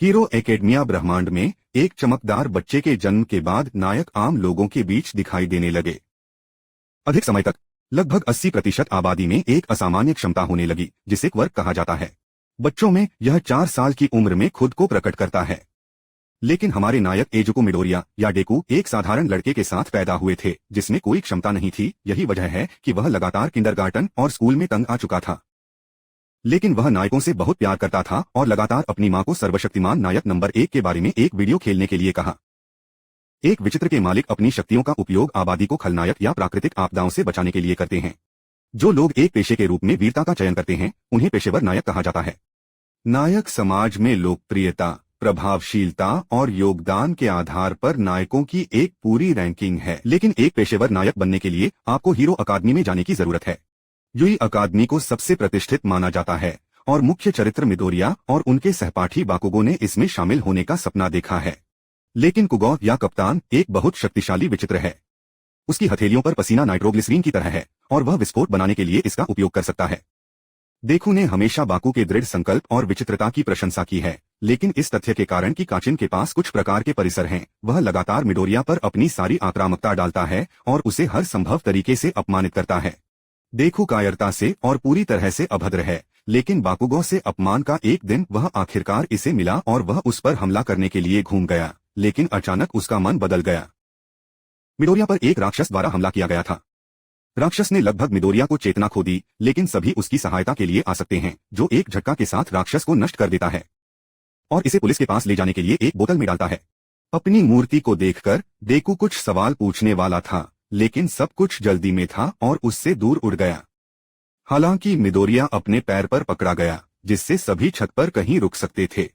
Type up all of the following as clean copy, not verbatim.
Hero academia ब्रह्मांड में एक चमकदार बच्चे के जन्म के बाद नायक आम लोगों के बीच दिखाई देने लगे। अधिक समय तक लगभग 80% आबादी में एक असामान्य क्षमता होने लगी जिसे क्वर्क कहा जाता है। बच्चों में यह 4 साल की उम्र में खुद को प्रकट करता है। लेकिन हमारे नायक एजुको मिडोरिया या डेकू एक साधारण लड़के के साथ पैदा हुए थे जिसमें कोई क्षमता नहीं थी। यही वजह है कि वह लगातार किंडरगार्टन और स्कूल में तंग आ चुका था। लेकिन वह नायकों से बहुत प्यार करता था और लगातार अपनी मां को सर्वशक्तिमान नायक नंबर 1 के बारे में एक वीडियो खेलने के लिए कहा। एक विचित्र के मालिक अपनी शक्तियों का उपयोग आबादी को खलनायक या प्राकृतिक आपदाओं से बचाने के लिए करते हैं। जो लोग एक पेशे के रूप में वीरता का चयन करते हैं उन्हें पेशेवर नायक कहा जाता है। नायक समाज में लोकप्रियता, प्रभावशीलता और योगदान के आधार पर नायकों की एक पूरी रैंकिंग है। लेकिन एक पेशेवर नायक बनने के लिए आपको हीरो अकादमी में जाने की जरूरत है। यूई अकादमी को सबसे प्रतिष्ठित माना जाता है और मुख्य चरित्र मिडोरिया और उनके सहपाठी बाकुगो ने इसमें शामिल होने का सपना देखा है। लेकिन कुगो या कप्तान एक बहुत शक्तिशाली विचित्र है। उसकी हथेलियों पर पसीना नाइट्रोग्लिसरीन की तरह है और वह विस्फोट बनाने के लिए इसका उपयोग कर सकता है। देखू ने हमेशा बाकू के दृढ़ संकल्प और विचित्रता की प्रशंसा की है, लेकिन इस तथ्य के कारण कि काचिन के पास कुछ प्रकार के परिसर हैं, वह लगातार मिडोरिया पर अपनी सारी आक्रामकता डालता है और उसे हर संभव तरीके से अपमानित करता है। देखू कायरता से और पूरी तरह से अभद्र है, लेकिन बाकुगो से अपमान का एक दिन वह आखिरकार इसे मिला और वह उस पर हमला करने के लिए घूम गया, लेकिन अचानक उसका मन बदल गया। मिडोरिया पर एक राक्षस द्वारा हमला किया गया था। राक्षस ने लगभग मिडोरिया को चेतना खो दी, लेकिन सभी उसकी सहायता के लिए आ सकते हैं, जो एक झटका के साथ राक्षस को नष्ट कर देता है और इसे पुलिस के पास ले जाने के लिए एक बोतल में डालता है। अपनी मूर्ति को देखकर डेकू कुछ सवाल पूछने वाला था, लेकिन सब कुछ जल्दी में था और उससे दूर उड़ गया। हालांकि मिडोरिया अपने पैर पर पकड़ा गया, जिससे सभी छत पर कहीं रुक सकते थे।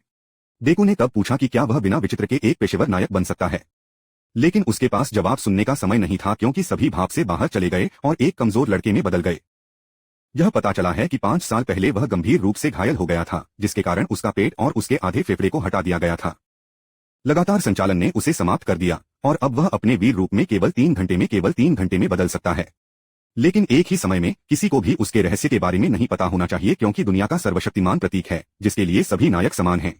डेकू ने तब पूछा कि क्या वह बिना विचित्र के एक पेशेवर नायक बन सकता है, लेकिन उसके पास जवाब सुनने का समय नहीं था क्योंकि सभी भाप से बाहर चले गए और एक कमजोर लड़के में बदल गए। यह पता चला है कि 5 साल पहले वह गंभीर रूप से घायल हो गया था, जिसके कारण उसका पेट और उसके आधे फेफड़े को हटा दिया गया था। लगातार संचालन ने उसे समाप्त कर दिया और अब वह अपने वीर रूप में केवल 3 घंटे में बदल सकता है। लेकिन एक ही समय में किसी को भी उसके रहस्य के बारे में नहीं पता होना चाहिए, क्योंकि दुनिया का सर्वशक्तिमान प्रतीक है जिसके लिए सभी नायक समान हैं।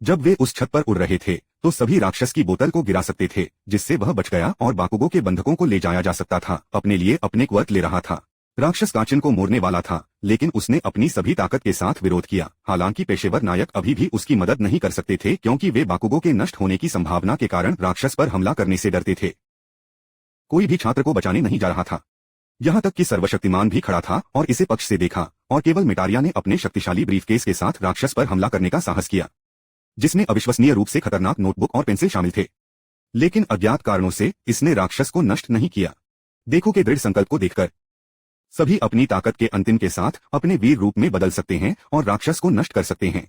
जब वे उस छत पर उड़ रहे थे तो सभी राक्षस की बोतल को गिरा सकते थे, जिससे वह बच गया और बाकुगो के बंधकों को ले जाया जा सकता था। अपने लिए अपने क्वर्क ले रहा था। राक्षस काचिन को मोड़ने वाला था, लेकिन उसने अपनी सभी ताकत के साथ विरोध किया। हालांकि पेशेवर नायक अभी भी उसकी मदद नहीं कर सकते थे क्योंकि वे बाकुगो के नष्ट होने की संभावना के कारण राक्षस पर हमला करने से डरते थे। कोई भी छात्र को बचाने नहीं जा रहा था, यहाँ तक कि सर्वशक्तिमान भी खड़ा था और इसे पक्ष से देखा, और केवल मिटारिया ने अपने शक्तिशाली ब्रीफकेस के साथ राक्षस पर हमला करने का साहस किया, जिसमें अविश्वसनीय रूप से खतरनाक नोटबुक और पेंसिल शामिल थे। लेकिन अज्ञात कारणों से इसने राक्षस को नष्ट नहीं किया। देखो के दृढ़ संकल्प को देखकर सभी अपनी ताकत के अंतिम के साथ अपने वीर रूप में बदल सकते हैं और राक्षस को नष्ट कर सकते हैं।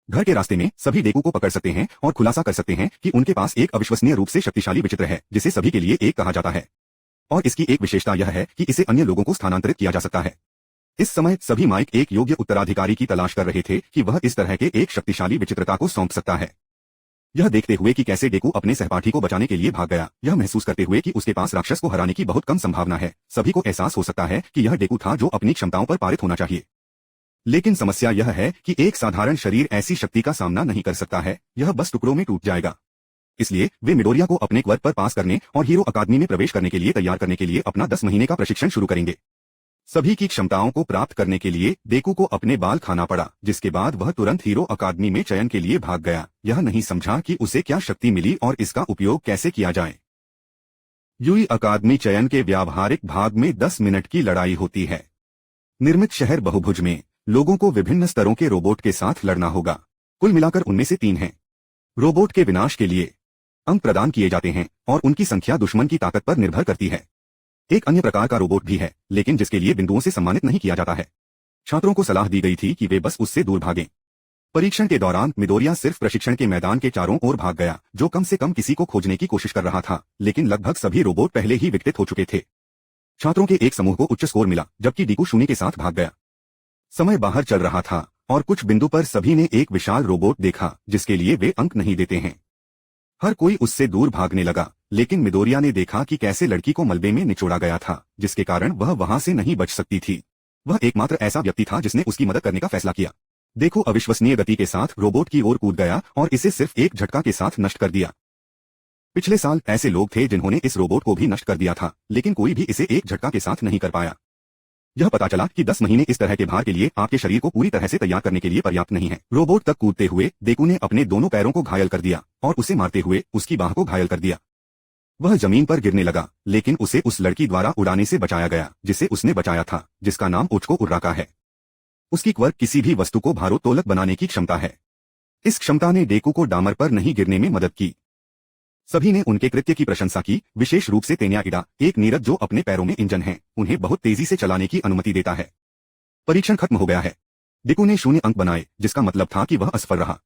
घर के रास्ते में सभी डेकू को पकड़ सकते हैं और खुलासा कर सकते हैं कि उनके पास एक अविश्वसनीय रूप से शक्तिशाली विचित्र है जिसे सभी के लिए एक कहा जाता है, और इसकी एक विशेषता यह है कि इसे अन्य लोगों को स्थानांतरित किया जा सकता है। इस समय सभी माइक एक योग्य उत्तराधिकारी की तलाश कर रहे थे कि वह इस तरह के एक शक्तिशाली विचित्रता को सौंप सकता है। यह देखते हुए कि कैसे डेकू अपने सहपाठी को बचाने के लिए भाग गया, यह महसूस करते हुए कि उसके पास राक्षस को हराने की बहुत कम संभावना है, सभी को एहसास हो सकता है कि यह डेकू था जो अपनी क्षमताओं पर पारित होना चाहिए। लेकिन समस्या यह है कि एक साधारण शरीर ऐसी शक्ति का सामना नहीं कर सकता है, यह बस टुकड़ों में टूट जाएगा। इसलिए वे मिडोरिया को अपने क्वर्क पर पास करने और हीरो अकादमी में प्रवेश करने के लिए तैयार करने के लिए अपना 10 महीने का प्रशिक्षण शुरू करेंगे। सभी की क्षमताओं को प्राप्त करने के लिए डेकू को अपने बाल खाना पड़ा, जिसके बाद वह तुरंत हीरो अकादमी में चयन के लिए भाग गया। यह नहीं समझा कि उसे क्या शक्ति मिली और इसका उपयोग कैसे किया जाए। यूई अकादमी चयन के व्यावहारिक भाग में 10 मिनट की लड़ाई होती है। निर्मित शहर बहुभुज में लोगों को विभिन्न स्तरों के रोबोट के साथ लड़ना होगा। कुल मिलाकर उनमें से 3 हैं। रोबोट के विनाश के लिए अंक प्रदान किए जाते हैं और उनकी संख्या दुश्मन की ताकत पर निर्भर करती है। एक अन्य प्रकार का रोबोट भी है, लेकिन जिसके लिए बिंदुओं से सम्मानित नहीं किया जाता है। छात्रों को सलाह दी गई थी कि वे बस उससे दूर भागें। परीक्षण के दौरान मिडोरिया सिर्फ प्रशिक्षण के मैदान के चारों ओर भाग गया, जो कम से कम किसी को खोजने की कोशिश कर रहा था, लेकिन लगभग सभी रोबोट पहले ही विकसित हो चुके थे। छात्रों के एक समूह को उच्च स्कोर मिला, जबकि डेकू शून्य के साथ भाग गया। समय बाहर चल रहा था और कुछ बिंदु पर सभी ने एक विशाल रोबोट देखा जिसके लिए वे अंक नहीं देते हैं। हर कोई उससे दूर भागने लगा, लेकिन मिडोरिया ने देखा कि कैसे लड़की को मलबे में निचोड़ा गया था, जिसके कारण वह वहां से नहीं बच सकती थी। वह एकमात्र ऐसा व्यक्ति था जिसने उसकी मदद करने का फैसला किया। देखो अविश्वसनीय गति के साथ रोबोट की ओर कूद गया और इसे सिर्फ एक झटका के साथ नष्ट कर दिया। पिछले साल ऐसे लोग थे जिन्होंने इस रोबोट को भी नष्ट कर दिया था, लेकिन कोई भी इसे एक झटका के साथ नहीं कर पाया। यह पता चला कि 10 महीने इस तरह के भार के लिए आपके शरीर को पूरी तरह से तैयार करने के लिए पर्याप्त नहीं है। रोबोट तक कूदते हुए डेकू ने अपने दोनों पैरों को घायल कर दिया और उसे मारते हुए उसकी बाह को घायल कर दिया। वह जमीन पर गिरने लगा, लेकिन उसे उस लड़की द्वारा उड़ाने से बचाया गया जिसे उसने बचाया था, जिसका नाम ओचको उर्राका है। उसकी क्वर्क किसी भी वस्तु को भारोत्तोलक बनाने की क्षमता है। इस क्षमता ने डेकू को डामर पर नहीं गिरने में मदद की। सभी ने उनके कृत्य की प्रशंसा की, विशेष रूप से तेन्या इडा, एक नीरज जो अपने पैरों में इंजन है, उन्हें बहुत तेजी से चलाने की अनुमति देता है। परीक्षण खत्म हो गया है। डेकू ने 0 अंक बनाए, जिसका मतलब था कि वह असफल रहा।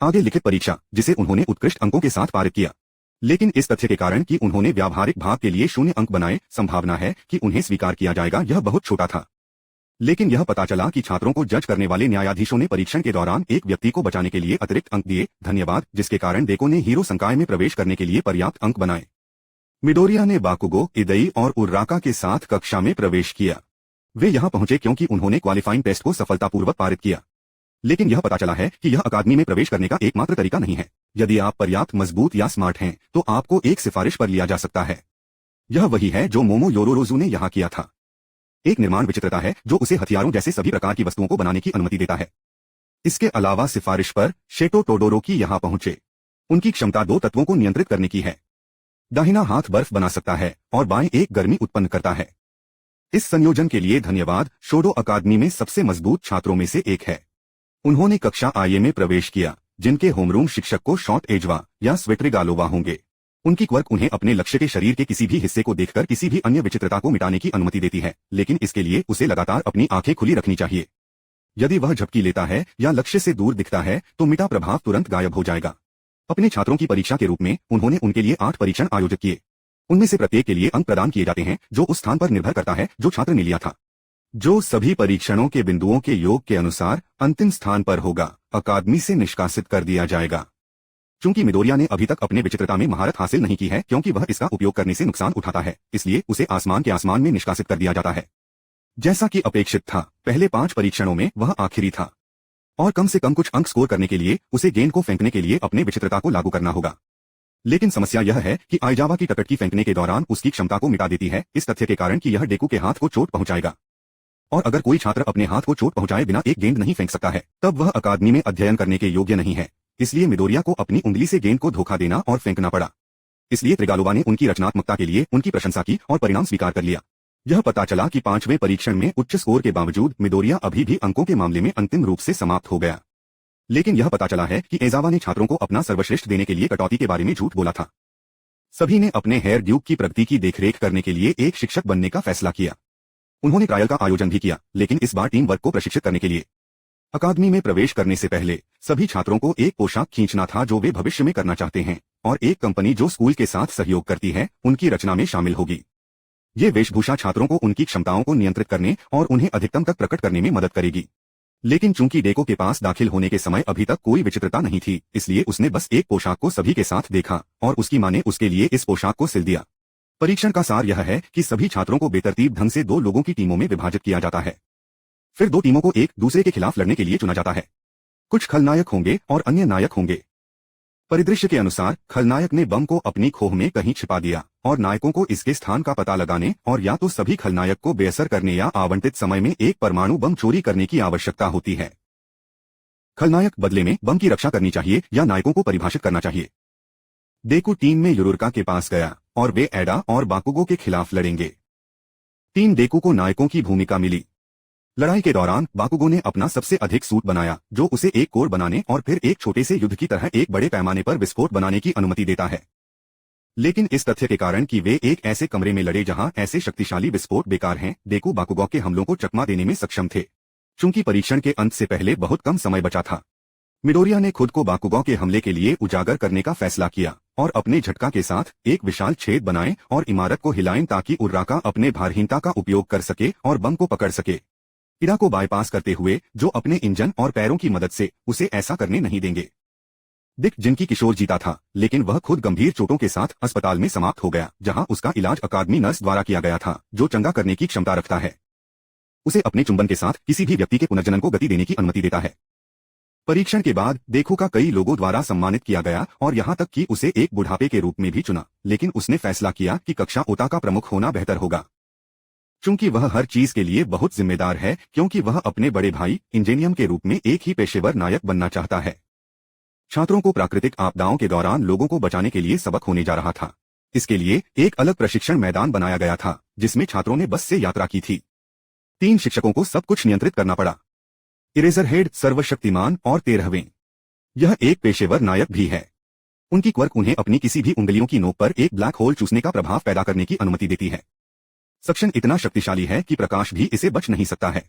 आगे लिखित परीक्षा, जिसे उन्होंने उत्कृष्ट अंकों के साथ पारित किया, लेकिन इस तथ्य के कारण कि उन्होंने व्यावहारिक भाग के लिए 0 अंक बनाए, संभावना है कि उन्हें स्वीकार किया जाएगा यह बहुत छोटा था। लेकिन यह पता चला कि छात्रों को जज करने वाले न्यायाधीशों ने परीक्षण के दौरान एक व्यक्ति को बचाने के लिए अतिरिक्त अंक दिए, धन्यवाद, जिसके कारण डेको ने हीरो संकाय में प्रवेश करने के लिए पर्याप्त अंक बनाए। मिडोरिया ने बाकुगो, इदई और उर्राका के साथ कक्षा में प्रवेश किया। वे यहां पहुंचे क्योंकि उन्होंने क्वालिफाइंग टेस्ट को सफलतापूर्वक पारित किया। लेकिन यह पता चला है कि यह अकादमी में प्रवेश करने का एकमात्र तरीका नहीं है। यदि आप पर्याप्त मजबूत या स्मार्ट हैं, तो आपको एक सिफारिश पर लिया जा सकता है। यह वही है जो मोमो योरोरोजू ने यहां किया था। एक निर्माण विचित्रता है जो उसे हथियारों जैसे सभी प्रकार की वस्तुओं को बनाने की अनुमति देता है। इसके अलावा सिफारिश पर शेटो टोडोरोकी यहां पहुंचे। उनकी क्षमता 2 तत्वों को नियंत्रित करने की है। दाहिना हाथ बर्फ बना सकता है और बाएं एक गर्मी उत्पन्न करता है। इस संयोजन के लिए धन्यवाद। शोडो अकादमी में सबसे मजबूत छात्रों में से एक है। उन्होंने कक्षा आईए में प्रवेश किया, जिनके होमरूम शिक्षक को शॉर्ट एजवा या स्वेट्रिगालोवा होंगे। उनकी क्वर्क उन्हें अपने लक्ष्य के शरीर के किसी भी हिस्से को देखकर किसी भी अन्य विचित्रता को मिटाने की अनुमति देती है, लेकिन इसके लिए उसे लगातार अपनी आंखें खुली रखनी चाहिए। यदि वह झपकी लेता है या लक्ष्य से दूर दिखता है, तो मिटा प्रभाव तुरंत गायब हो जाएगा। अपने छात्रों की परीक्षा के रूप में उन्होंने उनके लिए 8 परीक्षण आयोजित किए। उनमें से प्रत्येक के लिए अंक प्रदान किए जाते हैं, जो उस स्थान पर निर्भर करता है जो छात्र ने लिया था। जो सभी परीक्षणों के बिंदुओं के योग के अनुसार अंतिम स्थान पर होगा, अकादमी से निष्कासित कर दिया जाएगा। चूंकि मिडोरिया ने अभी तक अपने विचित्रता में महारत हासिल नहीं की है, क्योंकि वह इसका उपयोग करने से नुकसान उठाता है, इसलिए उसे आसमान के आसमान में निष्कासित कर दिया जाता है। जैसा कि अपेक्षित था, पहले 5 परीक्षणों में वह आखिरी था और कम से कम कुछ अंक स्कोर करने के लिए उसे गेंद को फेंकने के लिए अपने विचित्रता को लागू करना होगा। लेकिन समस्या यह है कि आइजावा की टकटकी फेंकने के दौरान उसकी क्षमता को मिटा देती है, इस तथ्य के कारण कि यह डेकू के हाथ को चोट पहुंचाएगा। और अगर कोई छात्र अपने हाथ को चोट पहुंचाए बिना एक गेंद नहीं फेंक सकता है, तब वह अकादमी में अध्ययन करने के योग्य नहीं है। इसलिए मिडोरिया को अपनी उंगली से गेंद को धोखा देना और फेंकना पड़ा। इसलिए त्रिगालोवा ने उनकी रचनात्मकता के लिए उनकी प्रशंसा की और परिणाम स्वीकार कर लिया। यह पता चला कि 5वें परीक्षण में उच्च स्कोर के बावजूद मिडोरिया अभी भी अंकों के मामले में अंतिम रूप से समाप्त हो गया। लेकिन यह पता चला है कि एजावा ने छात्रों को अपना सर्वश्रेष्ठ देने के लिए कटौती के बारे में झूठ बोला था। सभी ने अपने हेयर ड्यूक की प्रगति की देखरेख करने के लिए एक शिक्षक बनने का फैसला किया। उन्होंने ट्रायल का आयोजन भी किया, लेकिन इस बार टीम वर्क को प्रशिक्षित करने के लिए। अकादमी में प्रवेश करने से पहले सभी छात्रों को एक पोशाक खींचना था जो वे भविष्य में करना चाहते हैं, और एक कंपनी जो स्कूल के साथ सहयोग करती है उनकी रचना में शामिल होगी। ये वेशभूषा छात्रों को उनकी क्षमताओं को नियंत्रित करने और उन्हें अधिकतम तक प्रकट करने में मदद करेगी। लेकिन चूंकि डेको के पास दाखिल होने के समय अभी तक कोई विचित्रता नहीं थी, इसलिए उसने बस एक पोशाक को सभी के साथ देखा और उसकी मां ने उसके लिए इस पोशाक को सिल दिया। परीक्षण का सार यह है कि सभी छात्रों को बेतरतीब ढंग से 2 लोगों की टीमों में विभाजित किया जाता है। फिर 2 टीमों को एक दूसरे के खिलाफ लड़ने के लिए चुना जाता है। कुछ खलनायक होंगे और अन्य नायक होंगे। परिदृश्य के अनुसार खलनायक ने बम को अपनी खोह में कहीं छिपा दिया और नायकों को इसके स्थान का पता लगाने और या तो सभी खलनायक को बेअसर करने या आवंटित समय में एक परमाणु बम चोरी करने की आवश्यकता होती है। खलनायक बदले में बम की रक्षा करनी चाहिए या नायकों को परिभाषित करना चाहिए। डेकू टीम में युरुरका के पास गया और वे एडा और बाकुगो के खिलाफ लड़ेंगे। टीम डेकू को नायकों की भूमिका मिली। लड़ाई के दौरान बाकुगो ने अपना सबसे अधिक सूट बनाया, जो उसे एक कोर बनाने और फिर एक छोटे से युद्ध की तरह एक बड़े पैमाने पर विस्फोट बनाने की अनुमति देता है। लेकिन इस तथ्य के कारण कि वे एक ऐसे कमरे में लड़े जहां ऐसे शक्तिशाली विस्फोट बेकार हैं, डेकू बाकुगो के हमलों को चकमा देने में सक्षम थे। चूंकि परीक्षण के अंत से पहले बहुत कम समय बचा था, मिडोरिया ने खुद को बाकुगो के हमले के लिए उजागर करने का फैसला किया और अपने झटका के साथ एक विशाल छेद बनाए और इमारत को हिलाएं ताकि उर्राका अपने भारहीनता का उपयोग कर सके और बम को पकड़ सके, इडा को बाईपास करते हुए, जो अपने इंजन और पैरों की मदद से उसे ऐसा करने नहीं देंगे। डिक, जिनकी किशोर जीता था, लेकिन वह खुद गंभीर चोटों के साथ अस्पताल में समाप्त हो गया, जहां उसका इलाज अकादमी नर्स द्वारा किया गया था, जो चंगा करने की क्षमता रखता है। उसे अपने चुंबन के साथ किसी भी व्यक्ति के पुनर्जनन को गति देने की अनुमति देता है। परीक्षण के बाद देखो का कई लोगों द्वारा सम्मानित किया गया और यहाँ तक कि उसे एक बुढ़ापे के रूप में भी चुना, लेकिन उसने फैसला किया कि कक्षा ओता का प्रमुख होना बेहतर होगा, चूंकि वह हर चीज के लिए बहुत जिम्मेदार है, क्योंकि वह अपने बड़े भाई इंजीनियर के रूप में एक ही पेशेवर नायक बनना चाहता है। छात्रों को प्राकृतिक आपदाओं के दौरान लोगों को बचाने के लिए सबक होने जा रहा था। इसके लिए एक अलग प्रशिक्षण मैदान बनाया गया था, जिसमें छात्रों ने बस से यात्रा की थी। 3 शिक्षकों को सब कुछ नियंत्रित करना पड़ा। इरेजरहेड सर्वशक्तिमान और 13वें। यह एक पेशेवर नायक भी है। उनकी क्वर्क उन्हें अपनी किसी भी उंगलियों की नोक पर एक ब्लैक होल चूसने का प्रभाव पैदा करने की अनुमति देती है। सक्शन इतना शक्तिशाली है कि प्रकाश भी इसे बच नहीं सकता है।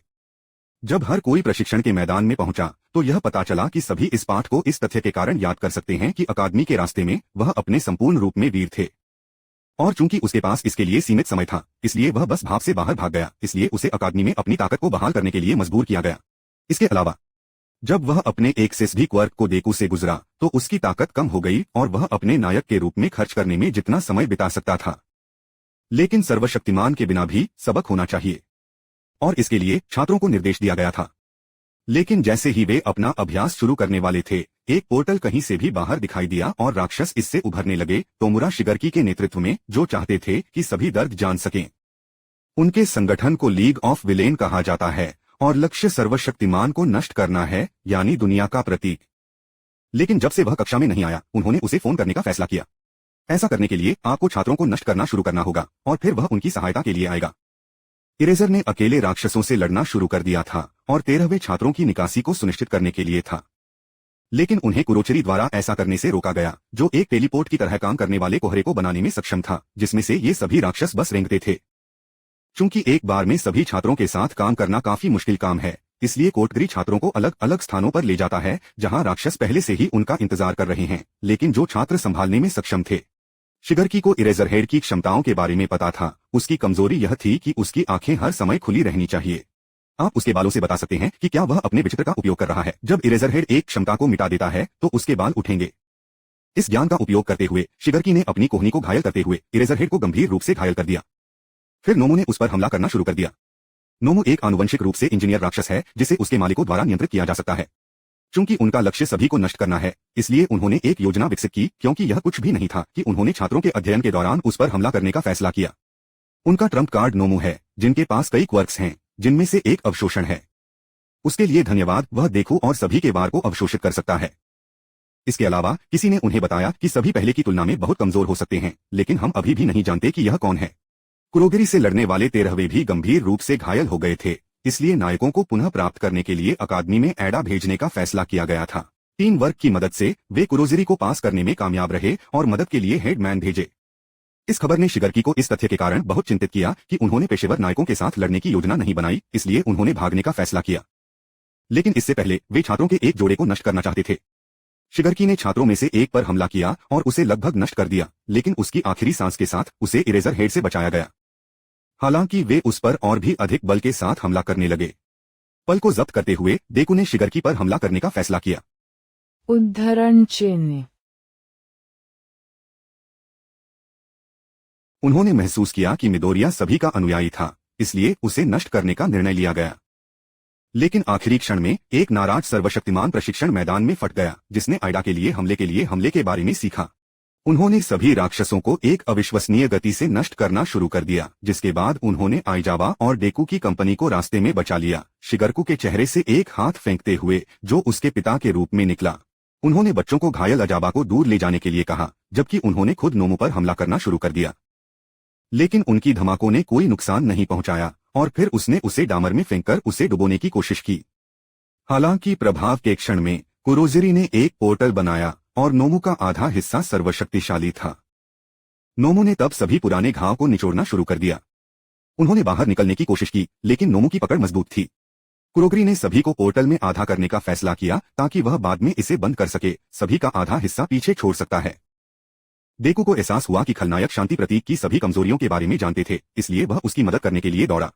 जब हर कोई प्रशिक्षण के मैदान में पहुंचा तो यह पता चला कि सभी इस पाठ को इस तथ्य के कारण याद कर सकते हैं कि अकादमी के रास्ते में वह अपने संपूर्ण रूप में वीर थे, और चूंकि उसके पास इसके लिए सीमित समय था, इसलिए वह बस भाव से बाहर भाग गया। इसलिए उसे अकादमी में अपनी ताकत को बहाल करने के लिए मजबूर किया गया। इसके अलावा जब वह अपने एक सेसभी क्वर्क को डेकू से गुजरा तो उसकी ताकत कम हो गई और वह अपने नायक के रूप में खर्च करने में जितना समय बिता सकता था। लेकिन सर्वशक्तिमान के बिना भी सबक होना चाहिए, और इसके लिए छात्रों को निर्देश दिया गया था। लेकिन जैसे ही वे अपना अभ्यास शुरू करने वाले थे, एक पोर्टल कहीं से भी बाहर दिखाई दिया और राक्षस इससे उभरने लगे, तोमुरा शिगर्की के नेतृत्व में, जो चाहते थे कि सभी दर्द जान सकें। उनके संगठन को लीग ऑफ विलेन कहा जाता है और लक्ष्य सर्वशक्तिमान को नष्ट करना है, यानी दुनिया का प्रतीक। लेकिन जब से वह कक्षा में नहीं आया, उन्होंने उसे फोन करने का फैसला किया। ऐसा करने के लिए आपको छात्रों को नष्ट करना शुरू करना होगा और फिर वह उनकी सहायता के लिए आएगा। इरेजर ने अकेले राक्षसों से लड़ना शुरू कर दिया था और 13वें छात्रों की निकासी को सुनिश्चित करने के लिए था। लेकिन उन्हें कुरोचरी द्वारा ऐसा करने से रोका गया, जो एक टेलीपोर्ट की तरह काम करने वाले कोहरे को बनाने में सक्षम था, जिसमें से ये सभी राक्षस बस रेंगते थे। चूंकि एक बार में सभी छात्रों के साथ काम करना काफी मुश्किल काम है, इसलिए कोटगरी छात्रों को अलग अलग स्थानों पर ले जाता है जहां राक्षस पहले से ही उनका इंतजार कर रहे हैं, लेकिन जो छात्र संभालने में सक्षम थे। शिगर्की को इरेजरहेड की क्षमताओं के बारे में पता था। उसकी कमजोरी यह थी कि उसकी आंखें हर समय खुली रहनी चाहिए। आप उसके बालों से बता सकते हैं कि क्या वह अपने विचित्र का उपयोग कर रहा है। जब इरेजरहेड एक क्षमता को मिटा देता है तो उसके बाल उठेंगे। इस ज्ञान का उपयोग करते हुए शिगर्की ने अपनी कोहनी को घायल करते हुए इरेजरहेड को गंभीर रूप से घायल कर दिया। फिर नोमो ने उस पर हमला करना शुरू कर दिया। नोमो एक आनुवंशिक रूप से इंजीनियर राक्षस है जिसे उसके मालिकों द्वारा नियंत्रित किया जा सकता है। चूंकि उनका लक्ष्य सभी को नष्ट करना है, इसलिए उन्होंने एक योजना विकसित की, क्योंकि यह कुछ भी नहीं था कि उन्होंने छात्रों के अध्ययन के दौरान उस पर हमला करने का फैसला किया। उनका ट्रम्प कार्ड नोमो है, जिनके पास कई क्वर्क्स हैं, जिनमें से एक अवशोषण है। उसके लिए धन्यवाद, वह देखो और सभी के बार को अवशोषित कर सकता है। इसके अलावा किसी ने उन्हें बताया कि सभी पहले की तुलना में बहुत कमजोर हो सकते हैं, लेकिन हम अभी भी नहीं जानते कि यह कौन है। कुरोगिरी से लड़ने वाले 13वें भी गंभीर रूप से घायल हो गए थे, इसलिए नायकों को पुनः प्राप्त करने के लिए अकादमी में एडा भेजने का फैसला किया गया था। टीम वर्क की मदद से वे कुरोजिरी को पास करने में कामयाब रहे और मदद के लिए हेडमैन भेजे। इस खबर ने शिगर्की को इस तथ्य के कारण बहुत चिंतित किया कि उन्होंने पेशेवर नायकों के साथ लड़ने की योजना नहीं बनाई, इसलिए उन्होंने भागने का फैसला किया। लेकिन इससे पहले वे छात्रों के एक जोड़े को नष्ट करना चाहते थे। शिगर्की ने छात्रों में से एक पर हमला किया और उसे लगभग नष्ट कर दिया, लेकिन उसकी आखिरी सांस के साथ उसे इरेजर हेड से बचाया गया। हालांकि वे उस पर और भी अधिक बल के साथ हमला करने लगे। पल को जब्त करते हुए डेकू ने शिगर्की पर हमला करने का फैसला किया। उद्धरण चिन्ह। उन्होंने महसूस किया कि मिडोरिया सभी का अनुयायी था, इसलिए उसे नष्ट करने का निर्णय लिया गया। लेकिन आखिरी क्षण में एक नाराज सर्वशक्तिमान प्रशिक्षण मैदान में फट गया, जिसने आइडा के लिए हमले के बारे में सीखा। उन्होंने सभी राक्षसों को एक अविश्वसनीय गति से नष्ट करना शुरू कर दिया, जिसके बाद उन्होंने आइजावा और डेकू की कंपनी को रास्ते में बचा लिया, शिगर्कू के चेहरे से एक हाथ फेंकते हुए जो उसके पिता के रूप में निकला। उन्होंने बच्चों को घायल अजाबा को दूर ले जाने के लिए कहा, जबकि उन्होंने खुद नोमो पर हमला करना शुरू कर दिया। लेकिन उनकी धमाकों ने कोई नुकसान नहीं पहुंचाया और फिर उसने उसे डामर में फेंककर उसे डुबोने की कोशिश की। हालांकि प्रभाव के क्षण में कुरोजिरी ने एक पोर्टल बनाया और नोमो का आधा हिस्सा सर्वशक्तिशाली था। नोमो ने तब सभी पुराने घाव को निचोड़ना शुरू कर दिया। उन्होंने बाहर निकलने की कोशिश की, लेकिन नोमो की पकड़ मजबूत थी। कुरोगिरी ने सभी को पोर्टल में आधा करने का फैसला किया ताकि वह बाद में इसे बंद कर सके। सभी का आधा हिस्सा पीछे छोड़ सकता है। डेकू को एहसास हुआ कि खलनायक शांति प्रतीक की सभी कमजोरियों के बारे में जानते थे, इसलिए वह उसकी मदद करने के लिए दौड़ा।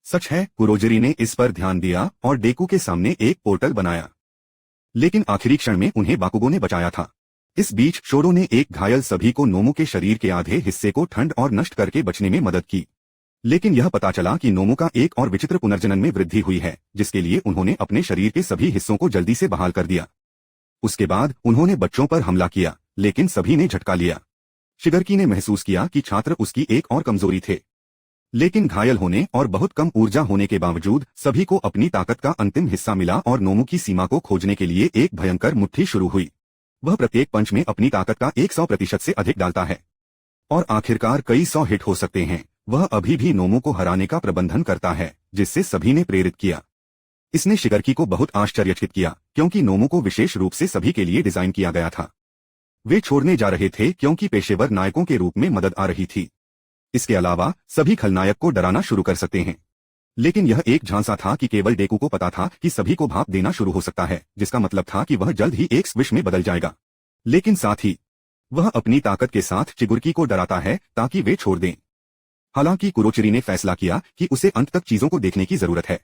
सच है, कुरोजिरी ने इस पर ध्यान दिया और डेकू के सामने एक पोर्टल बनाया, लेकिन आखिरी क्षण में उन्हें बाकुगो ने बचाया था। इस बीच शोरो ने एक घायल सभी को नोमो के शरीर के आधे हिस्से को ठंड और नष्ट करके बचने में मदद की। लेकिन यह पता चला कि नोमो का एक और विचित्र पुनर्जनन में वृद्धि हुई है, जिसके लिए उन्होंने अपने शरीर के सभी हिस्सों को जल्दी से बहाल कर दिया। उसके बाद उन्होंने बच्चों पर हमला किया, लेकिन सभी ने झटका लिया। शिगर्की ने महसूस किया कि छात्र उसकी एक और कमजोरी थे, लेकिन घायल होने और बहुत कम ऊर्जा होने के बावजूद सभी को अपनी ताकत का अंतिम हिस्सा मिला और नोमो की सीमा को खोजने के लिए एक भयंकर मुट्ठी शुरू हुई। वह प्रत्येक पंच में अपनी ताकत का 100% से अधिक डालता है और आखिरकार कई 100 हिट हो सकते हैं। वह अभी भी नोमो को हराने का प्रबंधन करता है, जिससे सभी ने प्रेरित किया। इसने शिगर्की को बहुत आश्चर्यचकित किया, क्योंकि नोमो को विशेष रूप से सभी के लिए डिजाइन किया गया था। वे छोड़ने जा रहे थे क्योंकि पेशेवर नायकों के रूप में मदद आ रही थी। इसके अलावा सभी खलनायक को डराना शुरू कर सकते हैं, लेकिन यह एक झांसा था कि केवल डेकू को पता था कि सभी को भाप देना शुरू हो सकता है, जिसका मतलब था कि वह जल्द ही एक स्विश में बदल जाएगा। लेकिन साथ ही वह अपनी ताकत के साथ चिगुर्की को डराता है ताकि वे छोड़ दें। हालांकि कुरोचिरी ने फैसला किया कि उसे अंत तक चीजों को देखने की जरूरत है,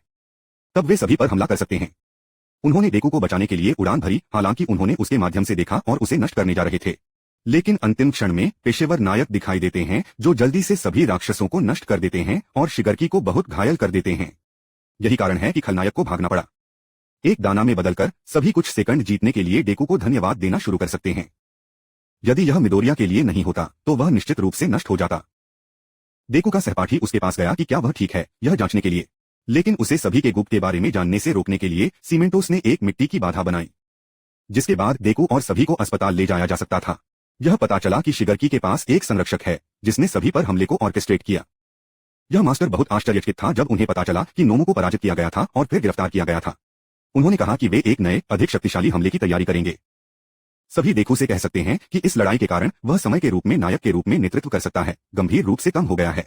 तब वे सभी पर हमला कर सकते हैं। उन्होंने डेकू को बचाने के लिए उड़ान भरी, हालांकि उन्होंने उसके माध्यम से देखा और उसे नष्ट करने जा रहे थे। लेकिन अंतिम क्षण में पेशेवर नायक दिखाई देते हैं जो जल्दी से सभी राक्षसों को नष्ट कर देते हैं और शिगर्की को बहुत घायल कर देते हैं। यही कारण है कि खलनायक को भागना पड़ा। एक दाना में बदलकर सभी कुछ सेकंड जीतने के लिए डेकू को धन्यवाद देना शुरू कर सकते हैं। यदि यह मिडोरिया के लिए नहीं होता तो वह निश्चित रूप से नष्ट हो जाता। डेकू का सहपाठी उसके पास गया कि क्या वह ठीक है, यह जांचने के लिए, लेकिन उसे सभी के गुप्त के बारे में जानने से रोकने के लिए सीमेंटोस ने एक मिट्टी की बाधा बनाई, जिसके बाद डेकू और सभी को अस्पताल ले जाया जा सकता था। यह पता चला कि शिगर्की के पास एक संरक्षक है जिसने सभी पर हमले को ऑर्केस्ट्रेट किया। यह मास्टर बहुत आश्चर्यचकित था जब उन्हें पता चला कि नोमो को पराजित किया गया था और फिर गिरफ्तार किया गया था। उन्होंने कहा कि वे एक नए अधिक शक्तिशाली हमले की तैयारी करेंगे। सभी डेकू से कह सकते हैं कि इस लड़ाई के कारण वह समय के रूप में नायक के रूप में नेतृत्व कर सकता है गंभीर रूप से कम हो गया है।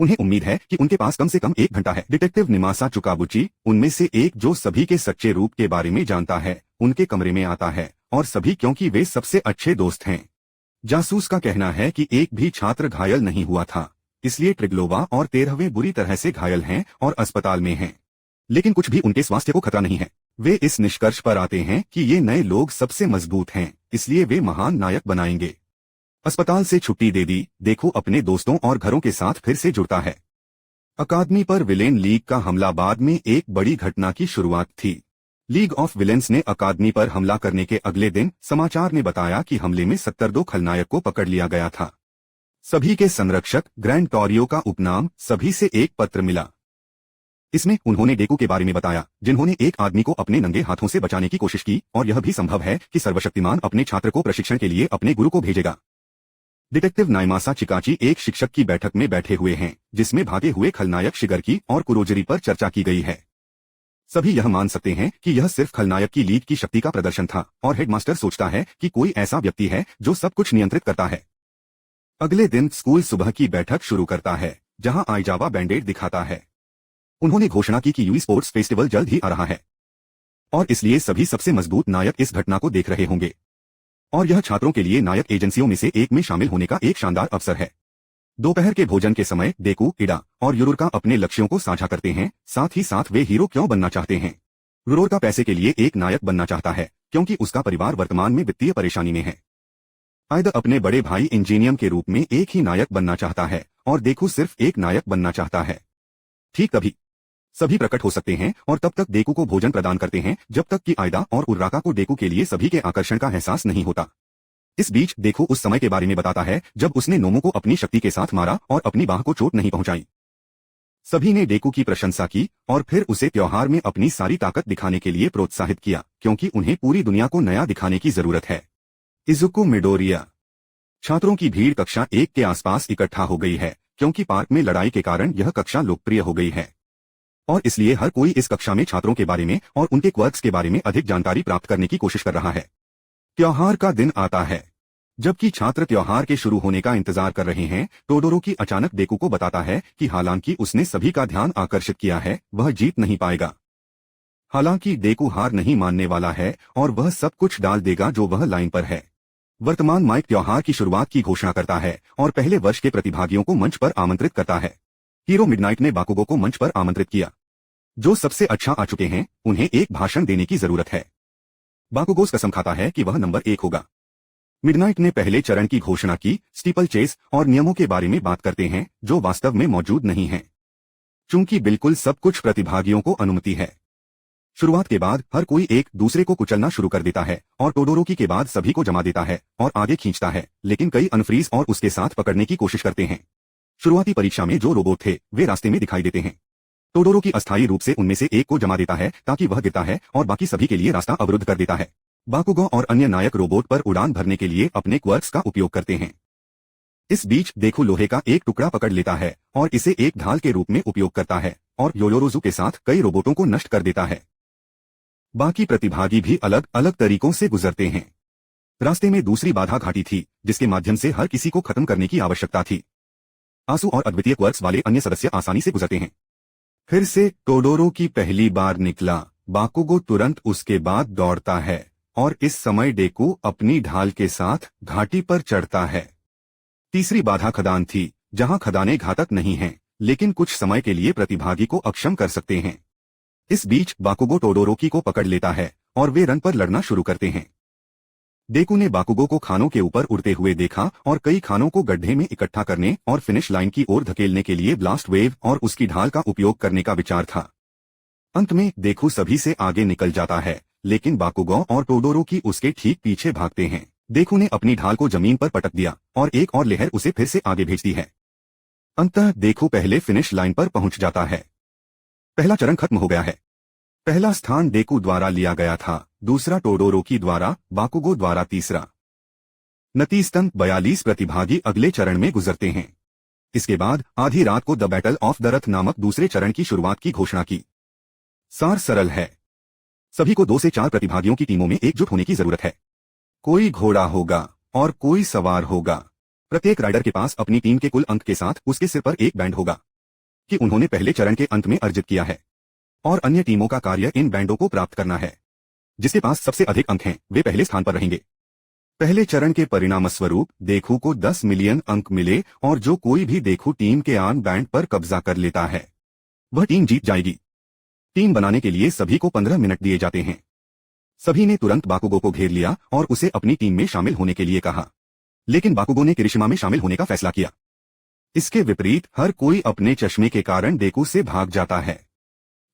उन्हें उम्मीद है कि उनके पास कम से कम 1 घंटा है। डिटेक्टिव निमासा चुकाबुची, उनमें से एक जो सभी के सच्चे रूप के बारे में जानता है, उनके कमरे में आता है और सभी, क्योंकि वे सबसे अच्छे दोस्त हैं। जासूस का कहना है कि एक भी छात्र घायल नहीं हुआ था, इसलिए ट्रिग्लोवा और 13वें बुरी तरह से घायल हैं और अस्पताल में हैं। लेकिन कुछ भी उनके स्वास्थ्य को खतरा नहीं है। वे इस निष्कर्ष पर आते हैं कि ये नए लोग सबसे मजबूत हैं, इसलिए वे महान नायक बनाएंगे। अस्पताल से छुट्टी दे दी, देखो अपने दोस्तों और घरों के साथ फिर से जुड़ता है। अकादमी पर विलेन लीग का हमला बाद में एक बड़ी घटना की शुरुआत थी। लीग ऑफ विलेन्स ने अकादमी पर हमला करने के अगले दिन समाचार ने बताया कि हमले में 72 खलनायक को पकड़ लिया गया था। सभी के संरक्षक ग्रैंड टॉरियो का उपनाम सभी से एक पत्र मिला। इसमें उन्होंने डेकू के बारे में बताया, जिन्होंने एक आदमी को अपने नंगे हाथों से बचाने की कोशिश की, और यह भी संभव है कि सर्वशक्तिमान अपने छात्र को प्रशिक्षण के लिए अपने गुरु को भेजेगा। डिटेक्टिव नाइमासा चिकाची एक शिक्षक की बैठक में बैठे हुए हैं, जिसमें भागे हुए खलनायक शिगर्की और कुरोजिरी पर चर्चा की गई है। सभी यह मान सकते हैं कि यह सिर्फ खलनायक की लीग की शक्ति का प्रदर्शन था, और हेडमास्टर सोचता है कि कोई ऐसा व्यक्ति है जो सब कुछ नियंत्रित करता है। अगले दिन स्कूल सुबह की बैठक शुरू करता है, जहां आइजावा बैंडेड दिखाता है। उन्होंने घोषणा की कि यूई स्पोर्ट्स फेस्टिवल जल्द ही आ रहा है, और इसलिए सभी सबसे मजबूत नायक इस घटना को देख रहे होंगे, और यह छात्रों के लिए नायक एजेंसियों में से एक में शामिल होने का एक शानदार अवसर है। दोपहर के भोजन के समय डेकू, इडा और युरुरका अपने लक्ष्यों को साझा करते हैं, साथ ही साथ वे हीरो क्यों बनना चाहते हैं। युरुरका पैसे के लिए एक नायक बनना चाहता है, क्योंकि उसका परिवार वर्तमान में वित्तीय परेशानी में है। आयदा अपने बड़े भाई इंजीनियम के रूप में एक ही नायक बनना चाहता है, और डेकू सिर्फ एक नायक बनना चाहता है। ठीक तभी सभी प्रकट हो सकते हैं और तब तक डेकू को भोजन प्रदान करते हैं जब तक कि आयदा और उर्राका को डेकू के लिए सभी के आकर्षण का एहसास नहीं होता। इस बीच डेकू उस समय के बारे में बताता है जब उसने नोमो को अपनी शक्ति के साथ मारा और अपनी बाह को चोट नहीं पहुंचाई। सभी ने डेकू की प्रशंसा की और फिर उसे त्योहार में अपनी सारी ताकत दिखाने के लिए प्रोत्साहित किया, क्योंकि उन्हें पूरी दुनिया को नया दिखाने की जरूरत है। इजुको मिडोरिया। छात्रों की भीड़ कक्षा 1 के आसपास इकट्ठा हो गई है, क्योंकि पार्क में लड़ाई के कारण यह कक्षा लोकप्रिय हो गई है, और इसलिए हर कोई इस कक्षा में छात्रों के बारे में और उनके क्वर्क्स के बारे में अधिक जानकारी प्राप्त करने की कोशिश कर रहा है। त्योहार का दिन आता है। जबकि छात्र त्योहार के शुरू होने का इंतजार कर रहे हैं, टोडोरोकी अचानक डेकू को बताता है कि हालांकि उसने सभी का ध्यान आकर्षित किया है, वह जीत नहीं पाएगा। हालांकि डेकू हार नहीं मानने वाला है और वह सब कुछ डाल देगा जो वह लाइन पर है। वर्तमान माइक त्योहार की शुरुआत की घोषणा करता है और पहले वर्ष के प्रतिभागियों को मंच पर आमंत्रित करता है। हीरो मिडनाइट ने बाकुगो को मंच पर आमंत्रित किया। जो सबसे अच्छा आ चुके हैं, उन्हें एक भाषण देने की जरूरत है। बाकुगोस कसम खाता है कि वह नंबर 1 होगा। मिडनाइट ने पहले चरण की घोषणा की, स्टीपल चेस और नियमों के बारे में बात करते हैं जो वास्तव में मौजूद नहीं हैं। चूंकि बिल्कुल सब कुछ प्रतिभागियों को अनुमति है। शुरुआत के बाद हर कोई एक दूसरे को कुचलना शुरू कर देता है और टोडोरोकी के बाद सभी को जमा देता है और आगे खींचता है, लेकिन कई अनफ्रीज और उसके साथ पकड़ने की कोशिश करते हैं। शुरुआती परीक्षा में जो रोबोट थे वे रास्ते में दिखाई देते हैं। टोडोरोकी अस्थायी रूप से उनमें से एक को जमा देता है ताकि वह गिरता है और बाकी सभी के लिए रास्ता अवरुद्ध कर देता है। बाकुगो और अन्य नायक रोबोट पर उड़ान भरने के लिए अपने क्वर्क्स का उपयोग करते हैं। इस बीच देखो लोहे का एक टुकड़ा पकड़ लेता है और इसे एक ढाल के रूप में उपयोग करता है और योयोरोजू के साथ कई रोबोटों को नष्ट कर देता है। बाकी प्रतिभागी भी अलग अलग तरीकों से गुजरते हैं। रास्ते में दूसरी बाधा घाटी थी जिसके माध्यम से हर किसी को खत्म करने की आवश्यकता थी। आंसू और अद्वितीय क्वर्क्स वाले अन्य सदस्य आसानी से गुजरते हैं। फिर से टोडोरोकी पहली बार निकला। बाकुगो तुरंत उसके बाद दौड़ता है और इस समय डेकू अपनी ढाल के साथ घाटी पर चढ़ता है। तीसरी बाधा खदान थी, जहां खदानें घातक नहीं हैं, लेकिन कुछ समय के लिए प्रतिभागी को अक्षम कर सकते हैं। इस बीच बाकुगो टोडोरोकी को पकड़ लेता है और वे रन पर लड़ना शुरू करते हैं। डेकू ने बाकुगो को खानों के ऊपर उड़ते हुए देखा और कई खानों को गड्ढे में इकट्ठा करने और फिनिश लाइन की ओर धकेलने के लिए ब्लास्ट वेव और उसकी ढाल का उपयोग करने का विचार था। अंत में देखू सभी से आगे निकल जाता है, लेकिन बाकुगो और टोडोरोकी उसके ठीक पीछे भागते हैं। देखू ने अपनी ढाल को जमीन पर पटक दिया और एक और लहर उसे फिर से आगे भेजती है। अंततः देखू पहले फिनिश लाइन पर पहुंच जाता है। पहला चरण खत्म हो गया है। पहला स्थान डेकू द्वारा लिया गया था, दूसरा टोडोरोकी द्वारा, बाकुगो द्वारा तीसरा। नतीजतन 42 प्रतिभागी अगले चरण में गुजरते हैं। इसके बाद आधी रात को द बैटल ऑफ द रथ नामक दूसरे चरण की शुरुआत की घोषणा की। सार सरल है। सभी को 2 से 4 प्रतिभागियों की टीमों में एकजुट होने की जरूरत है। कोई घोड़ा होगा और कोई सवार होगा। प्रत्येक राइडर के पास अपनी टीम के कुल अंक के साथ उसके सिर पर एक बैंड होगा कि उन्होंने पहले चरण के अंत में अर्जित किया है, और अन्य टीमों का कार्य इन बैंडों को प्राप्त करना है। जिसके पास सबसे अधिक अंक हैं वे पहले स्थान पर रहेंगे। पहले चरण के परिणामस्वरूप देखू को 10 मिलियन अंक मिले और जो कोई भी देखू टीम के आर्म बैंड पर कब्जा कर लेता है वह टीम जीत जाएगी। टीम बनाने के लिए सभी को 15 मिनट दिए जाते हैं। सभी ने तुरंत बाकुगो को घेर लिया और उसे अपनी टीम में शामिल होने के लिए कहा, लेकिन बाकुगो ने किरिशिमा में शामिल होने का फैसला किया। इसके विपरीत हर कोई अपने चश्मे के कारण डेकू से भाग जाता है।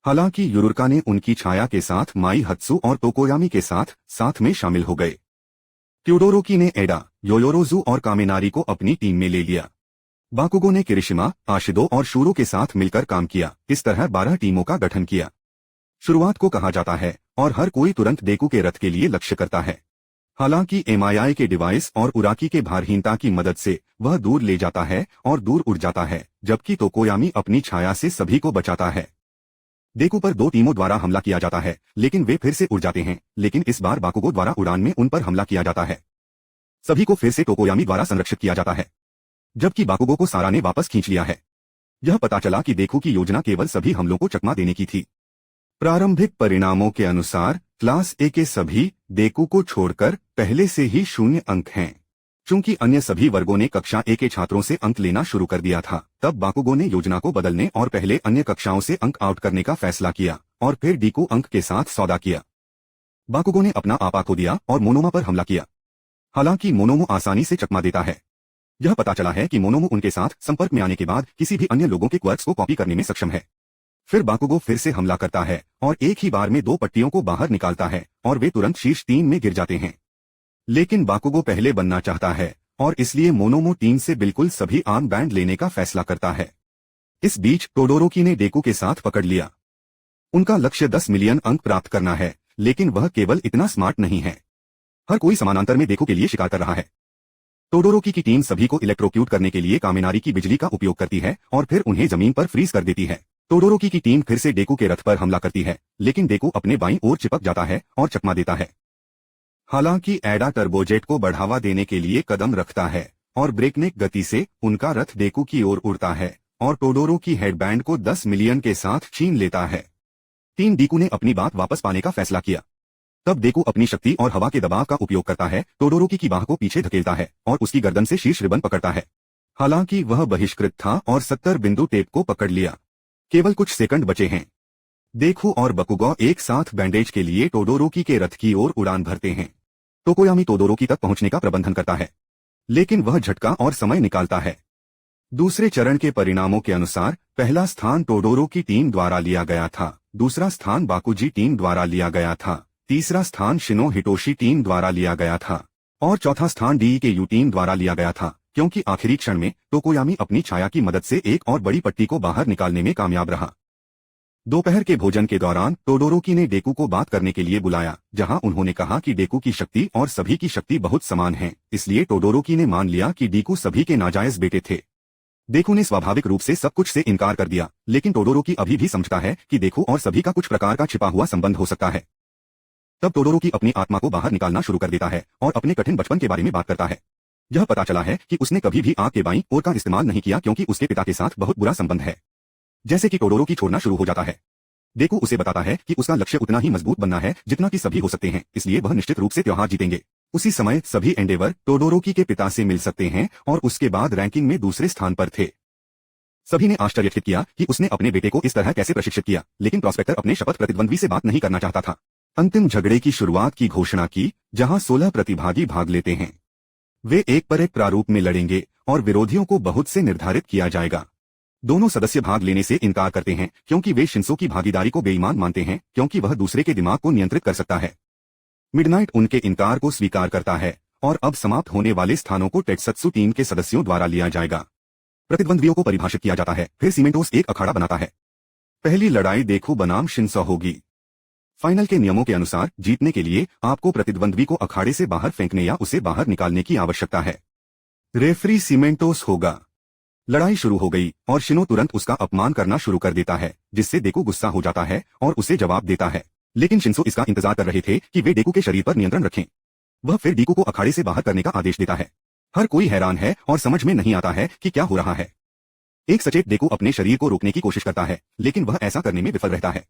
हालांकि युरुका ने उनकी छाया के साथ माई हत्सु और तोकोयामी के साथ में शामिल हो गए। ट्यूडोरोकी ने एडा, योयोरोजू और कामेनारी को अपनी टीम में ले लिया। बाकुगो ने किरिशिमा, आशिदो और शूरो के साथ मिलकर काम किया। इस तरह 12 टीमों का गठन किया। शुरुआत को कहा जाता है और हर कोई तुरंत डेकू के रथ के लिए लक्ष्य करता है। हालांकि एमआईआई के डिवाइस और उराकी के भारहीनता की मदद से वह दूर ले जाता है और दूर उड़ जाता है, जबकि तोकोयामी अपनी छाया से सभी को बचाता है। डेकू पर 2 टीमों द्वारा हमला किया जाता है, लेकिन वे फिर से उड़ जाते हैं, लेकिन इस बार बाकुगो द्वारा उड़ान में उन पर हमला किया जाता है। सभी को फिर से तोकोयामी द्वारा संरक्षित किया जाता है, जबकि बाकुगो को सारा ने वापस खींच लिया है। यह पता चला कि देखू की योजना केवल सभी हमलों को चकमा देने की थी। प्रारंभिक परिणामों के अनुसार क्लास ए के सभी डेकू को छोड़कर पहले से ही 0 अंक हैं। चूंकि अन्य सभी वर्गों ने कक्षा ए के छात्रों से अंक लेना शुरू कर दिया था, तब बाकुगो ने योजना को बदलने और पहले अन्य कक्षाओं से अंक आउट करने का फैसला किया और फिर डेकू अंक के साथ सौदा किया। बाकुगो ने अपना आपा खो दिया और मोनोमा पर हमला किया। हालांकि मोनोमो आसानी से चकमा देता है। यह पता चला है कि मोनोमो उनके साथ संपर्क में आने के बाद किसी भी अन्य लोगों के क्वर्क्स को कॉपी करने में सक्षम है। फिर बाकुगो फिर से हमला करता है और एक ही बार में 2 पट्टियों को बाहर निकालता है और वे तुरंत शीर्ष 3 में गिर जाते हैं। लेकिन बाकुगो पहले बनना चाहता है और इसलिए मोनोमो टीम से बिल्कुल सभी आर्म बैंड लेने का फैसला करता है। इस बीच टोडोरोकी ने डेकू के साथ पकड़ लिया। उनका लक्ष्य 10 मिलियन अंक प्राप्त करना है, लेकिन वह केवल इतना स्मार्ट नहीं है। हर कोई समानांतर में डेकू के लिए शिकार कर रहा है। टोडोरोकी की टीम सभी को इलेक्ट्रोक्यूट करने के लिए कामेनारी की बिजली का उपयोग करती है और फिर उन्हें जमीन पर फ्रीज कर देती है। टोडोरोकी की टीम फिर से डेकू के रथ पर हमला करती है, लेकिन डेकू अपने बाईं ओर चिपक जाता है और चकमा देता है। हालांकि एडा टर्बोजेट को बढ़ावा देने के लिए कदम रखता है और ब्रेकनेक गति से उनका रथ डेकू की ओर उड़ता है और टोडोरोकी हेडबैंड को 10 मिलियन के साथ छीन लेता है। टीम डेकू ने अपनी बात वापस पाने का फैसला किया। तब डेकू अपनी शक्ति और हवा के दबाव का उपयोग करता है, टोडोरोकी की बाह को पीछे धकेलता है और उसकी गर्दन से शीर्ष रिबन पकड़ता है। हालांकि वह बहिष्कृत था और 70 बिंदु टेप को पकड़ लिया। केवल कुछ सेकंड बचे हैं। देखू और बाकुगो एक साथ बैंडेज के लिए टोडोरोकी के रथ की ओर उड़ान भरते हैं। टोकोयामी तोदोरोकी तक पहुंचने का प्रबंधन करता है, लेकिन वह झटका और समय निकालता है। दूसरे चरण के परिणामों के अनुसार पहला स्थान टोडोरोकी टीम द्वारा लिया गया था, दूसरा स्थान बाकुजी टीम द्वारा लिया गया था, तीसरा स्थान शिनो हिटोशी टीम द्वारा लिया गया था और चौथा स्थान डीईकेयू टीम द्वारा लिया गया था, क्योंकि आखिरी क्षण में टोकोयामी अपनी छाया की मदद से एक और बड़ी पट्टी को बाहर निकालने में कामयाब रहा। दोपहर के भोजन के दौरान टोडोरोकी ने डेकू को बात करने के लिए बुलाया, जहां उन्होंने कहा कि डेकू की शक्ति और सभी की शक्ति बहुत समान है, इसलिए टोडोरोकी ने मान लिया कि डेकू सभी के नाजायज बेटे थे। डेकू ने स्वाभाविक रूप से सब कुछ से इनकार कर दिया, लेकिन टोडोरोकी अभी भी समझता है कि डेकू और सभी का कुछ प्रकार का छिपा हुआ संबंध हो सकता है। तब टोडोरोकी अपनी आत्मा को बाहर निकालना शुरू कर देता है और अपने कठिन बचपन के बारे में बात करता है। यह पता चला है कि उसने कभी भी आग के बाईं ओर का इस्तेमाल नहीं किया क्योंकि उसके पिता के साथ बहुत बुरा संबंध है। जैसे कि टोडोरोकी छोड़ना शुरू हो जाता है, डेकू उसे बताता है कि उसका लक्ष्य उतना ही मजबूत बनना है जितना कि सभी हो सकते हैं, इसलिए वह निश्चित रूप से त्योहार जीतेंगे। उसी समय सभी एंडेवर टोडोरोकी के पिता से मिल सकते हैं और उसके बाद रैंकिंग में दूसरे स्थान पर थे। सभी ने आश्चर्यचकित किया कि उसने अपने बेटे को इस तरह कैसे प्रशिक्षित किया, लेकिन प्रॉस्पेक्टर अपने शपथ प्रतिद्वंद्वी से बात नहीं करना चाहता था। अंतिम झगड़े की शुरुआत की घोषणा की, जहां 16 प्रतिभागी भाग लेते हैं। वे एक पर एक प्रारूप में लड़ेंगे और विरोधियों को बहुत से निर्धारित किया जाएगा। दोनों सदस्य भाग लेने से इनकार करते हैं क्योंकि वे शिंसो की भागीदारी को बेईमान मानते हैं, क्योंकि वह दूसरे के दिमाग को नियंत्रित कर सकता है। मिडनाइट उनके इनकार को स्वीकार करता है और अब समाप्त होने वाले स्थानों को टेक्सत्सु टीम के सदस्यों द्वारा लिया जाएगा। प्रतिद्वंद्वियों को परिभाषित किया जाता है, फिर सीमेंटोस एक अखाड़ा बनाता है। पहली लड़ाई डेकू बनाम शिंसो होगी। फाइनल के नियमों के अनुसार जीतने के लिए आपको प्रतिद्वंद्वी को अखाड़े से बाहर फेंकने या उसे बाहर निकालने की आवश्यकता है। रेफरी सीमेंटोस होगा। लड़ाई शुरू हो गई और शिनो तुरंत उसका अपमान करना शुरू कर देता है, जिससे डेकू गुस्सा हो जाता है और उसे जवाब देता है, लेकिन शिंसो इसका इंतजार कर रहे थे कि वे डेकू के शरीर पर नियंत्रण रखें। वह फिर डेकू को अखाड़े से बाहर करने का आदेश देता है। हर कोई हैरान है और समझ में नहीं आता है कि क्या हो रहा है। एक सचेत डेकू अपने शरीर को रोकने की कोशिश करता है, लेकिन वह ऐसा करने में विफल रहता है।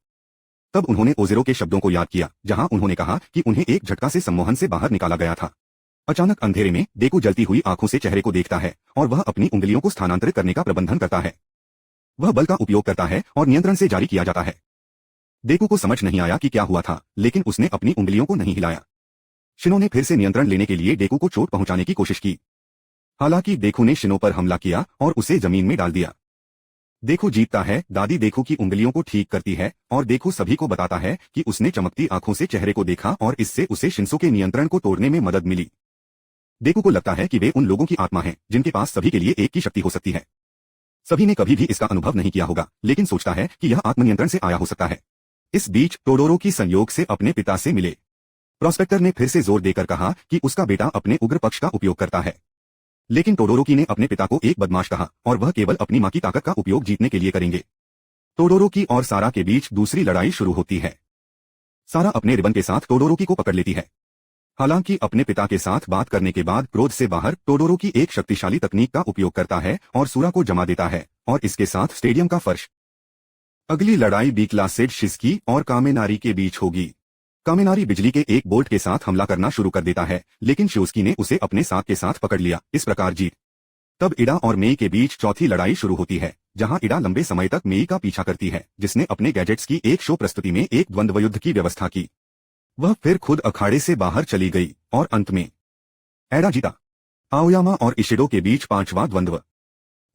तब उन्होंने ओजेरो के शब्दों को याद किया, जहां उन्होंने कहा कि उन्हें एक झटका से सम्मोहन से बाहर निकाला गया था। अचानक अंधेरे में डेकू जलती हुई आंखों से चेहरे को देखता है और वह अपनी उंगलियों को स्थानांतरित करने का प्रबंधन करता है। वह बल का उपयोग करता है और नियंत्रण से जारी किया जाता है। डेकू को समझ नहीं आया कि क्या हुआ था, लेकिन उसने अपनी उंगलियों को नहीं हिलाया। शिनो ने फिर से नियंत्रण लेने के लिए डेकू को चोट पहुंचाने की कोशिश की। हालांकि डेकू ने शिनो पर हमला किया और उसे जमीन में डाल दिया। डेकू जीतता है। दादी डेकू की उंगलियों को ठीक करती है और डेकू सभी को बताता है कि उसने चमकती आंखों से चेहरे को देखा और इससे उसे शिंसो के नियंत्रण को तोड़ने में मदद मिली। डेकू को लगता है कि वे उन लोगों की आत्मा हैं जिनके पास सभी के लिए एक की शक्ति हो सकती है। सभी ने कभी भी इसका अनुभव नहीं किया होगा, लेकिन सोचता है कि यह आत्मनियंत्रण से आया हो सकता है। इस बीच टोडोरोकी संयोग से अपने पिता से मिले। प्रॉस्पेक्टर ने फिर से जोर देकर कहा कि उसका बेटा अपने उग्र पक्ष का उपयोग करता है, लेकिन टोडोरोकी ने अपने पिता को एक बदमाश कहा और वह केवल अपनी मां की ताकत का उपयोग जीतने के लिए करेंगे। टोडोरोकी और सारा के बीच दूसरी लड़ाई शुरू होती है। सारा अपने रिबन के साथ टोडोरोकी को पकड़ लेती है। हालांकि अपने पिता के साथ बात करने के बाद क्रोध से बाहर टोडोरोकी एक शक्तिशाली तकनीक का उपयोग करता है और सूरा को जमा देता है और इसके साथ स्टेडियम का फर्श। अगली लड़ाई बी क्लासेड शिस्की और कामेनारी के बीच होगी। कामेनारी बिजली के एक बोल्ट के साथ हमला करना शुरू कर देता है, लेकिन शियोस्की ने उसे अपने साथ के साथ पकड़ लिया। इस प्रकार जीत। तब इडा और मेई के बीच चौथी लड़ाई शुरू होती है, जहां इडा लंबे समय तक मेई का पीछा करती है, जिसने अपने गैजेट्स की एक शो प्रस्तुति में एक द्वंद्व युद्ध की व्यवस्था की। वह फिर खुद अखाड़े से बाहर चली गई और अंत में एडा जीता। आओयामा और इशिडो के बीच पांचवा द्वंद्व।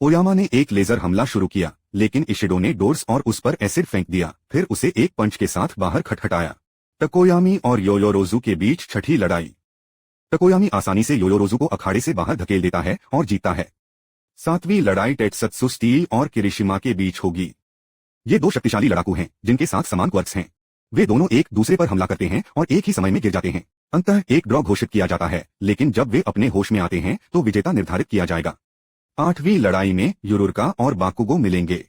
ओयामा ने एक लेजर हमला शुरू किया, लेकिन इशिडो ने डोर्स और उस पर एसिड फेंक दिया, फिर उसे एक पंच के साथ बाहर खटखटाया। टकोयामी और योयोरोजू के बीच छठी लड़ाई। टकोयामी आसानी से योयोरोजू को अखाड़े से बाहर धकेल देता है और जीतता है। सातवीं लड़ाई टेट्सत्सु स्टील और किरिशिमा के बीच होगी। ये दो शक्तिशाली लड़ाकू हैं जिनके साथ समान क्वर्क्स हैं। वे दोनों एक दूसरे पर हमला करते हैं और एक ही समय में गिर जाते हैं। अंततः एक ड्रॉ घोषित किया जाता है, लेकिन जब वे अपने होश में आते हैं तो विजेता निर्धारित किया जाएगा। आठवीं लड़ाई में युरुरका और बाकुगो मिलेंगे।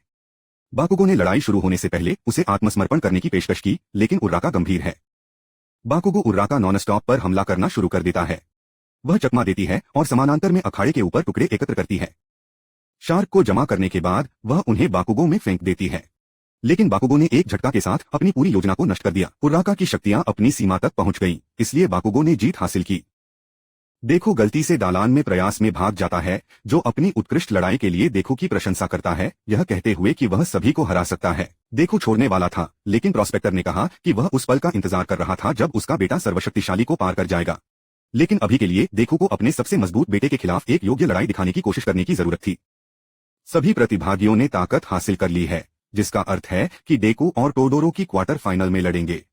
बाकुगो ने लड़ाई शुरू होने से पहले उसे आत्मसमर्पण करने की पेशकश की, लेकिन उर्राका गंभीर है। बाकुगो उर्राका नॉन स्टॉप पर हमला करना शुरू कर देता है। वह चकमा देती है और समानांतर में अखाड़े के ऊपर टुकड़े एकत्र करती है। शार्क को जमा करने के बाद वह उन्हें बाकुगो में फेंक देती है, लेकिन बाकुगो ने एक झटका के साथ अपनी पूरी योजना को नष्ट कर दिया। उर्राका की शक्तियां अपनी सीमा तक पहुंच गईं, इसलिए बाकुगो ने जीत हासिल की। देखो गलती से दालान में प्रयास में भाग जाता है, जो अपनी उत्कृष्ट लड़ाई के लिए देखो की प्रशंसा करता है, यह कहते हुए कि वह सभी को हरा सकता है। देखो छोड़ने वाला था, लेकिन प्रॉस्पेक्टर ने कहा कि वह उस पल का इंतजार कर रहा था जब उसका बेटा सर्वशक्तिशाली को पार कर जाएगा। लेकिन अभी के लिए डेकू को अपने सबसे मजबूत बेटे के खिलाफ एक योग्य लड़ाई दिखाने की कोशिश करने की जरूरत थी। सभी प्रतिभागियों ने ताकत हासिल कर ली है, जिसका अर्थ है कि डेकू और टोडोरो की क्वार्टर फाइनल में लड़ेंगे।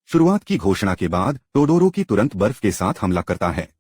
शुरुआत की घोषणा के बाद टोडोरो की तुरंत बर्फ के साथ हमला करता है।